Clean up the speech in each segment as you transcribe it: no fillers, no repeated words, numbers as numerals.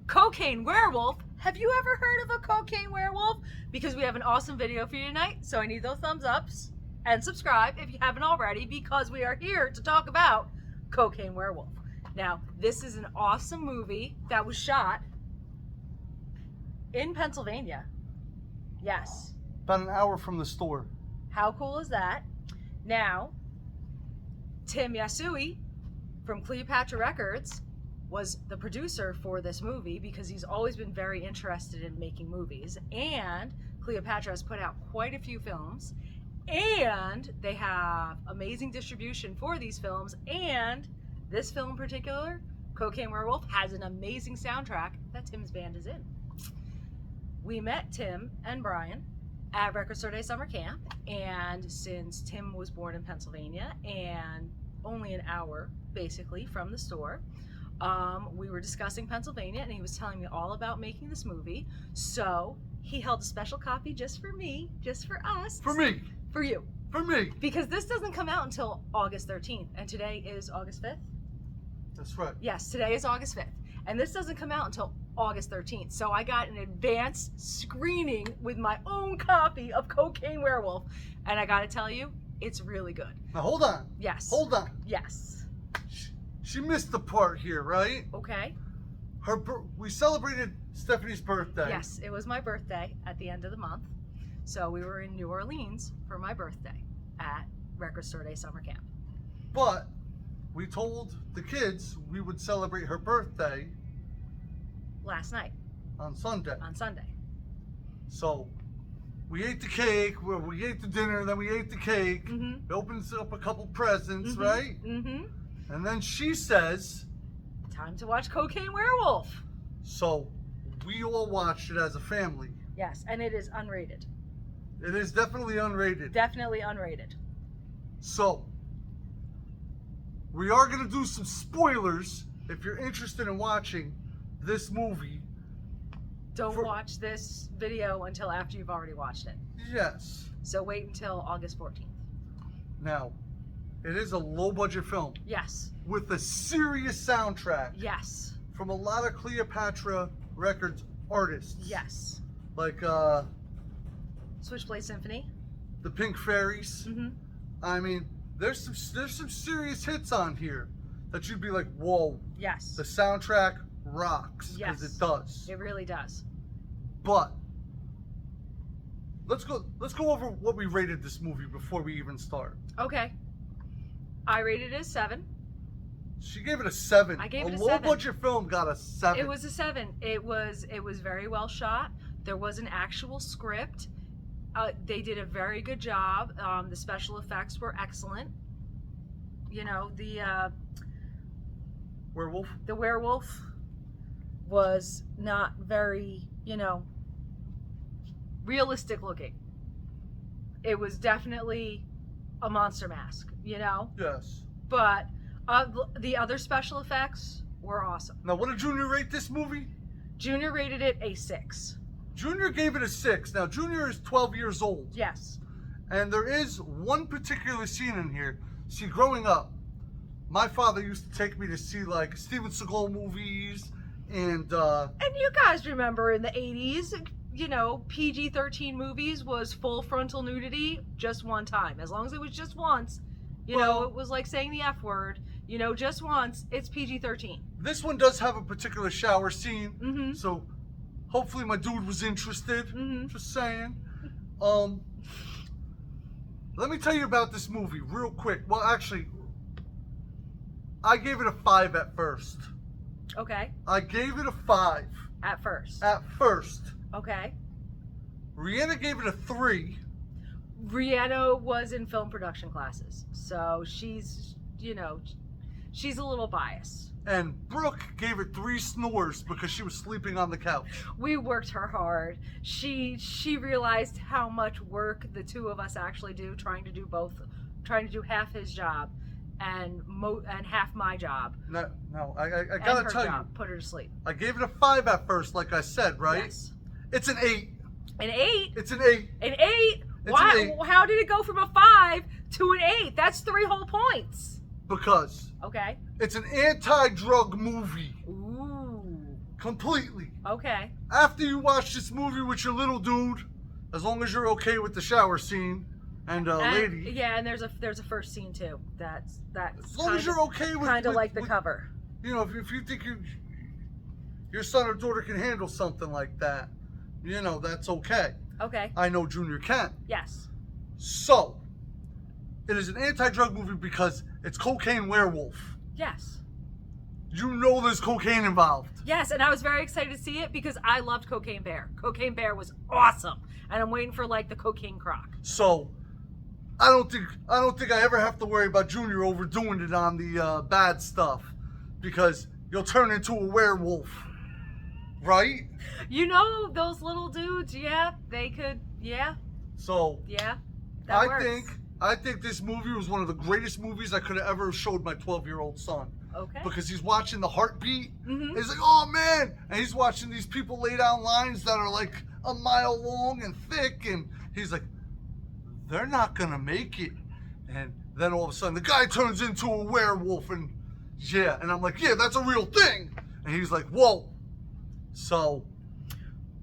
Cocaine Werewolf. Have you ever heard of a cocaine werewolf? Because we have an awesome video for you tonight, so I need those thumbs ups and subscribe if you haven't already, because we are here to talk about Cocaine Werewolf. Now, this is an awesome movie that was shot in Pennsylvania. Yes. About an hour from the store. How cool is that? Now, Tim Yasui from Cleopatra Records was the producer for this movie because he's always been very interested in making movies, and Cleopatra has put out quite a few films, and they have amazing distribution for these films, and this film in particular, Cocaine Werewolf, has an amazing soundtrack that Tim's band is in. We met Tim and Brian at Record Store Day Summer Camp, and since Tim was born in Pennsylvania and only an hour basically from the store, we were discussing Pennsylvania, and he was telling me all about making this movie. So he held a special copy just for me, just for us. For me. For you. For me. Because this doesn't come out until August 13th, and today is August 5th? That's right. Yes, today is August 5th. And this doesn't come out until August 13th. So I got an advanced screening with my own copy of Cocaine Werewolf. And I gotta tell you, it's really good. Now hold on. Yes. Hold on. Yes. She missed the part here, right? Okay. We celebrated Stephanie's birthday. Yes, it was my birthday at the end of the month. So we were in New Orleans for my birthday at Record Store Day Summer Camp. But we told the kids we would celebrate her birthday Last night. on Sunday. On Sunday. So we ate the cake, we ate the dinner, then we ate the cake. Mm-hmm. It opens up a couple presents, Mm-hmm. right? Mm-hmm. And then she says, Time to watch Cocaine Werewolf. so we all watched it as a family. Yes, and it is unrated. It is definitely unrated. Definitely unrated. So we are going to do some spoilers if you're interested in watching this movie. Don't watch this video until after you've already watched it. Yes. So wait until August 14th. Now, it is a low-budget film Yes. with a serious soundtrack Yes. from a lot of Cleopatra Records artists. Yes. Like Switchblade Symphony. the Pink Fairies. Mm-hmm. I mean, there's some serious hits on here that you'd be like, whoa, Yes. the soundtrack rocks, because Yes. it does. It really does. But let's go over what we rated this movie before we even start. Okay. I rated it a 7. She gave it a 7. I gave it a low 7. budget film got a 7. It was a 7. It was very well shot. There was an actual script. They did a very good job. The special effects were excellent. You know, the werewolf was not very, realistic looking. It was definitely a monster mask, Yes. but the other special effects were awesome. Now, what did Junior rate this movie? Junior rated it a 6. Junior gave it a 6. Now, Junior is 12 years old. Yes. And there is one particular scene in here. See, growing up, my father used to take me to see, like, Steven Seagal movies and And you guys remember in the 80s, PG-13 movies was full frontal nudity just one time. As long as it was just once, it was like saying the F word. Just once, it's PG-13. this one does have a particular shower scene. Mm-hmm. So hopefully my dude was interested. Mm-hmm. Just saying. Let me tell you about this movie real quick. Well, actually, I gave it a 5 at first. Okay. I gave it a 5 At first. at first. Okay. Rihanna gave it a 3. Rihanna was in film production classes, so she's a little biased. And Brooke gave it 3 snores because she was sleeping on the couch. We worked her hard. She realized how much work the two of us actually do, trying to do half his job and half my job. No, I And gotta her tell job, you, put her to sleep. I gave it a 5 at first, like I said, right? Yes. It's an 8. An 8? It's an 8. An 8? It's Why? an 8. How did it go from a 5 to an 8? That's 3 whole points. Because Okay. it's an anti-drug movie. Ooh. Completely. Okay. After you watch this movie with your little dude, as long as you're okay with the shower scene and lady. Yeah, and there's a first scene too. That's As long as you're okay with kind of like the with, cover. You know, if you think your son or daughter can handle something like that, you know, that's okay. Okay. I know Junior can. Yes. So, it is an anti-drug movie because it's Cocaine Werewolf. Yes. You know there's cocaine involved. Yes, and I was very excited to see it because I loved Cocaine Bear. Cocaine Bear was awesome, and I'm waiting for like the Cocaine Croc. So, I don't think I ever have to worry about Junior overdoing it on the bad stuff, because you'll turn into a werewolf, right? You know those little dudes? Yeah, they could. Yeah. So, Yeah. That works. I think this movie was one of the greatest movies I could have ever showed my 12-year-old son. Okay. Because he's watching the heartbeat. Mhm. He's like, oh man! And he's watching these people lay down lines that are like a mile long and thick, and he's like, they're not gonna make it. And then all of a sudden, the guy turns into a werewolf, and yeah, and I'm like, yeah, that's a real thing. And he's like, whoa. So.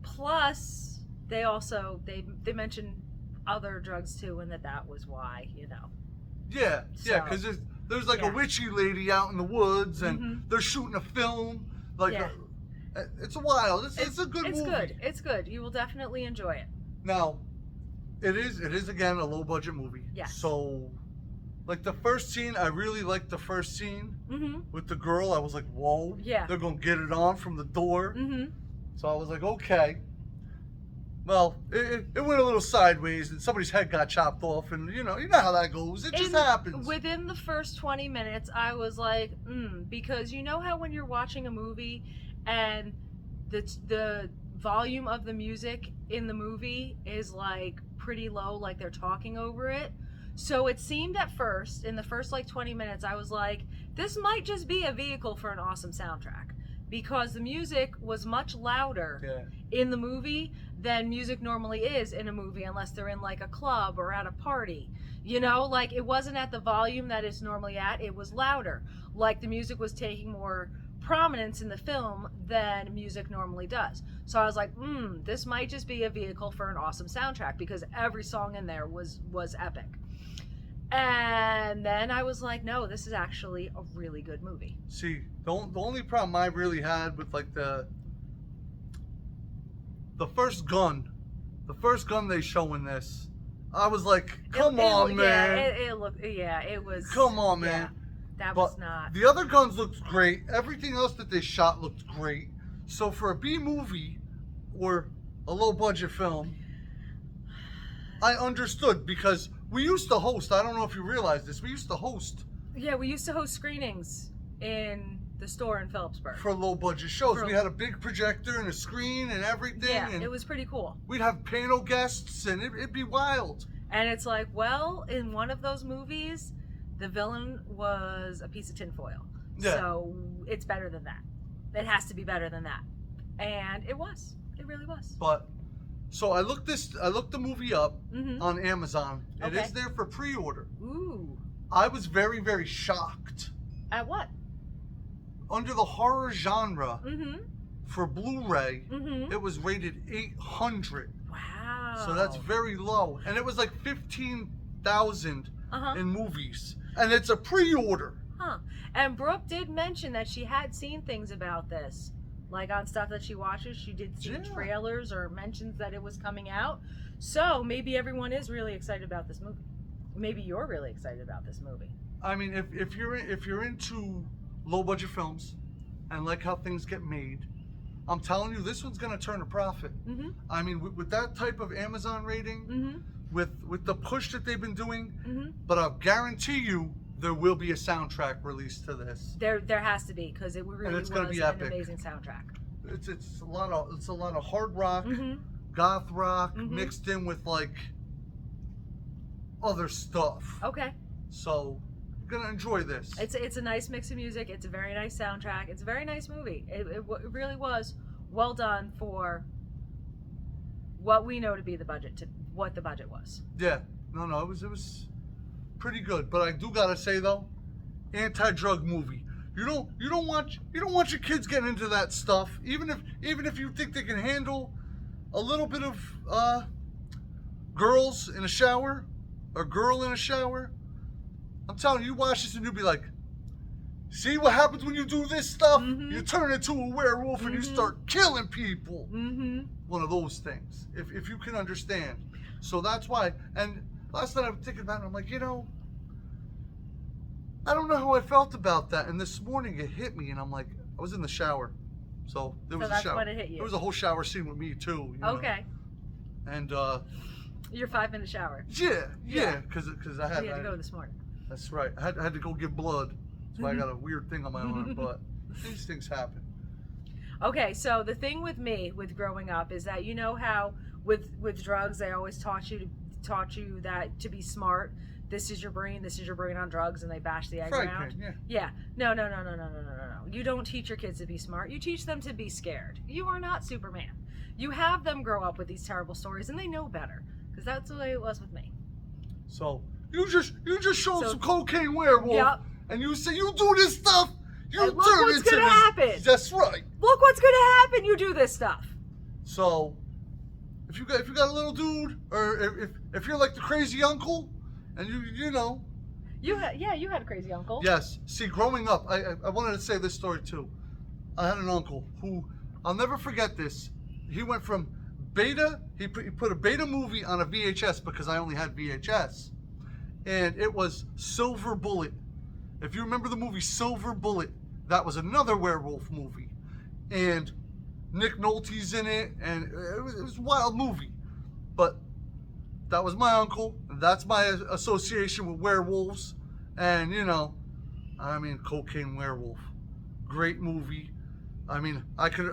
Plus, they mentioned other drugs too, and that was why, you know. Yeah, So, because there's like yeah. a witchy lady out in the woods, and Mhm. they're shooting a film. Like, Yeah. it's wild. It's a good It's movie. good. It's good. You will definitely enjoy it. Now, it is again a low budget movie. Yes. So, like the first scene, I really liked the first scene Mm-hmm. with the girl. I was like, whoa. Yeah. They're gonna get it on from the door. Mm-hmm. So I was like, okay. Well, it went a little sideways, and somebody's head got chopped off, and you know how that goes. It just happens. Within the first 20 minutes, I was like, because you know how when you're watching a movie and the volume of the music in the movie is like pretty low, like they're talking over it. So it seemed at first, in the first like 20 minutes, I was like, this might just be a vehicle for an awesome soundtrack. Because the music was much louder in the movie than music normally is in a movie, unless they're in like a club or at a party. You know, like it wasn't at the volume that it's normally at, it was louder. Like the music was taking more prominence in the film than music normally does. So I was like, this might just be a vehicle for an awesome soundtrack, because every song in there was epic. And then I was like, no, this is actually a really good movie. See, the only problem I really had with like the first gun they show in this, I was like, come on, man. It was. Come on, man. Yeah, that was not. The other guns looked great. Everything else that they shot looked great. So for a B movie or a low budget film, I understood, because we used to host, I don't know if you realize this, we used to host. Yeah, we used to host screenings in the store in Phillipsburg. For low budget shows. We had a big projector and a screen and everything. Yeah, and it was pretty cool. We'd have panel guests, and it'd be wild. And it's like, well, in one of those movies, the villain was a piece of tinfoil. Yeah. So it's better than that. It has to be better than that. And it was. It really was. But so I looked the movie up on Amazon. It Okay. is there for pre-order. Ooh. I was very, very shocked. At what? Under the horror genre, Mm-hmm. for Blu-ray, Mm-hmm. it was rated 800. Wow. So that's very low. And it was like 15,000 in movies. And it's a pre-order. Huh. And Brooke did mention that she had seen things about this. Like on stuff that she watches, she did see trailers or mentions that it was coming out. So maybe everyone is really excited about this movie. Maybe you're really excited about this movie. I mean, if you're into low budget films and like how things get made, I'm telling you, this one's gonna turn a profit. Mm-hmm. I mean, with that type of Amazon rating, with the push that they've been doing, but I'll guarantee you there will be a soundtrack released to this. There has to be, because it really was gonna be an epic. amazing soundtrack. It's a lot of hard rock, goth rock mixed in with like other stuff. Okay. So you're gonna enjoy this. It's a nice mix of music. It's a very nice soundtrack. It's a very nice movie. It really was well done for what we know to be the budget, to what the budget was. Yeah. No, it was pretty good. But I do gotta say though, anti-drug movie. You don't want your kids getting into that stuff. Even if you think they can handle a little bit of girls in a shower, or girl in a shower. I'm telling you, watch this and you'll be like, see what happens when you do this stuff? Mm-hmm. You turn into a werewolf and you start killing people. Mm-hmm. One of those things, if you can understand. So that's why. And last night I was thinking about it, I'm like, I don't know how I felt about that. And this morning it hit me, and I'm like, I was in the shower. So there was that's a shower. when it hit you. There was a whole shower scene with me too. Okay. And Your 5-minute shower. yeah, because I had You had to go this morning. That's right. I had to go give blood. That's why I got a weird thing on my arm. But these things happen. Okay, so the thing with me with growing up is that how with drugs they always taught you that to be smart. This is your brain on drugs, and they bash the egg around. Yeah. No. You don't teach your kids to be smart. You teach them to be scared. You are not Superman. You have them grow up with these terrible stories, and they know better, because that's the way it was with me. So you just showed some cocaine werewolf, and you say you do this stuff. You and look turn what's into gonna this. happen. That's right. Look what's gonna happen. You do this stuff. So if you got a little dude, or if you're like the crazy uncle, and you had a crazy uncle. Yes. See, growing up, I wanted to say this story too. I had an uncle who, I'll never forget this. He went from beta. He put a beta movie on a VHS because I only had VHS, and it was Silver Bullet. If you remember the movie Silver Bullet, that was another werewolf movie, and Nick Nolte's in it, and it was a wild movie. But that was my uncle. That's my association with werewolves, and Cocaine Werewolf, great movie. I mean, I could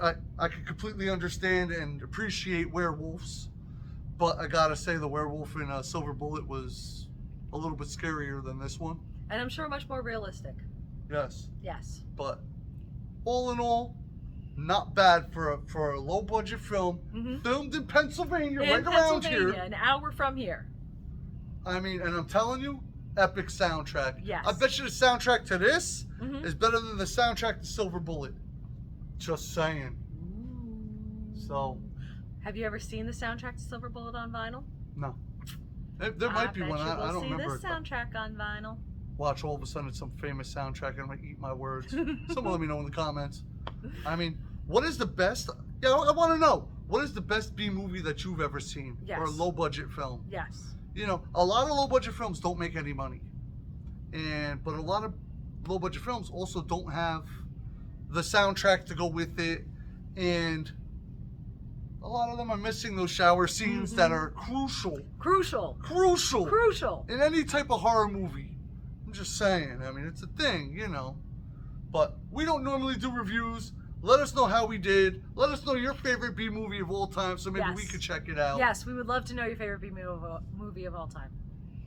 completely understand and appreciate werewolves, but I gotta say the werewolf in Silver Bullet was a little bit scarier than this one. And I'm sure much more realistic. Yes. Yes. But all in all, not bad for a low budget film, filmed in Pennsylvania, around here. An hour from here. I mean, and I'm telling you, epic soundtrack. Yes. I bet you the soundtrack to this is better than the soundtrack to Silver Bullet. Just saying. Ooh. So. Have you ever seen the soundtrack to Silver Bullet on vinyl? No. There might be one. I don't remember. See this soundtrack on vinyl. Watch all of a sudden it's some famous soundtrack and I'm gonna eat my words. Someone let me know in the comments. I mean, what is the best? Yeah, I want to know. What is the best B movie that you've ever seen? Yes. Or a low budget film? Yes. A lot of low budget films don't make any money, but a lot of low budget films also don't have the soundtrack to go with it, and a lot of them are missing those shower scenes that are crucial in any type of horror movie. I'm just saying. I mean, it's a thing, But we don't normally do reviews. Let us know how we did. Let us know your favorite B movie of all time, so maybe we could check it out. Yes, we would love to know your favorite B movie of all time.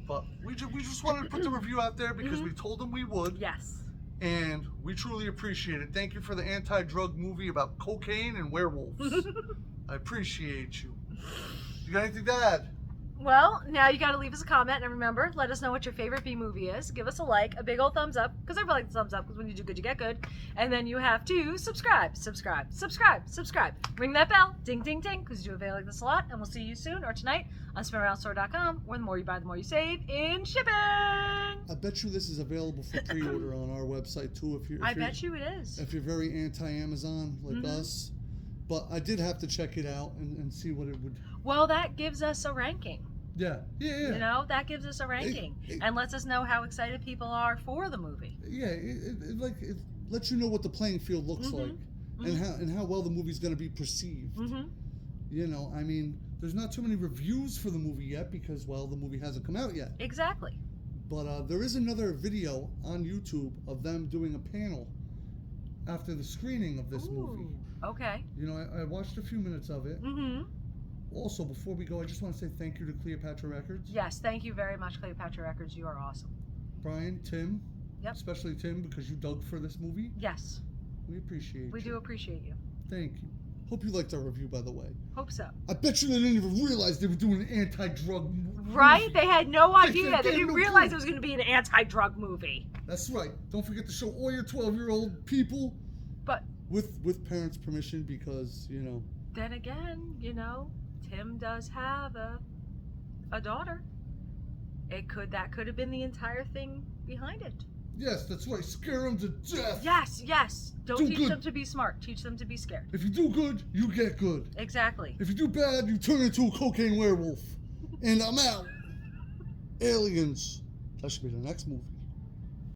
But we just wanted to put the review out there because we told them we would. Yes. And we truly appreciate it. Thank you for the anti-drug movie about cocaine and werewolves. I appreciate you. You got anything to add? Well, now you got to leave us a comment, and remember, let us know what your favorite B movie is. Give us a like, a big old thumbs up, because everybody likes the thumbs up, because when you do good, you get good. And then you have to subscribe. Ring that bell, ding, ding, ding, because you do a video like this a lot, and we'll see you soon, or tonight, on SpinAroundStore.com, where the more you buy, the more you save in shipping. I bet you this is available for pre-order on our website, too. I bet you it is. If you're very anti-Amazon, like us. But I did have to check it out and see what it would. Well, that gives us a ranking. Yeah. That gives us a ranking and lets us know how excited people are for the movie. Yeah, it lets you know what the playing field looks like and how well the movie's going to be perceived. I mean, there's not too many reviews for the movie yet because, well, the movie hasn't come out yet. Exactly. But there is another video on YouTube of them doing a panel after the screening of this movie. Okay. I watched a few minutes of it. Also, before we go, I just want to say thank you to Cleopatra Records. Yes, thank you very much, Cleopatra Records. You are awesome. Brian, Tim. Yep. Especially Tim, because you dug for this movie. Yes. We appreciate you. We do appreciate you. Thank you. Hope you liked our review, by the way. Hope so. I bet you they didn't even realize they were doing an anti-drug movie. Right? They had no idea. They had didn't no realize clue. it was going to be an anti-drug movie. That's right. Don't forget to show all your 12-year-old people But with parents' permission, because, you know. then again, you know, Tim does have a daughter. That could have been the entire thing behind it. Yes, that's right. Scare them to death. Yes. Don't Do teach good. them to be smart. Teach them to be scared. If you do good, you get good. Exactly. If you do bad, you turn into a cocaine werewolf. And I'm out. Aliens. That should be the next movie.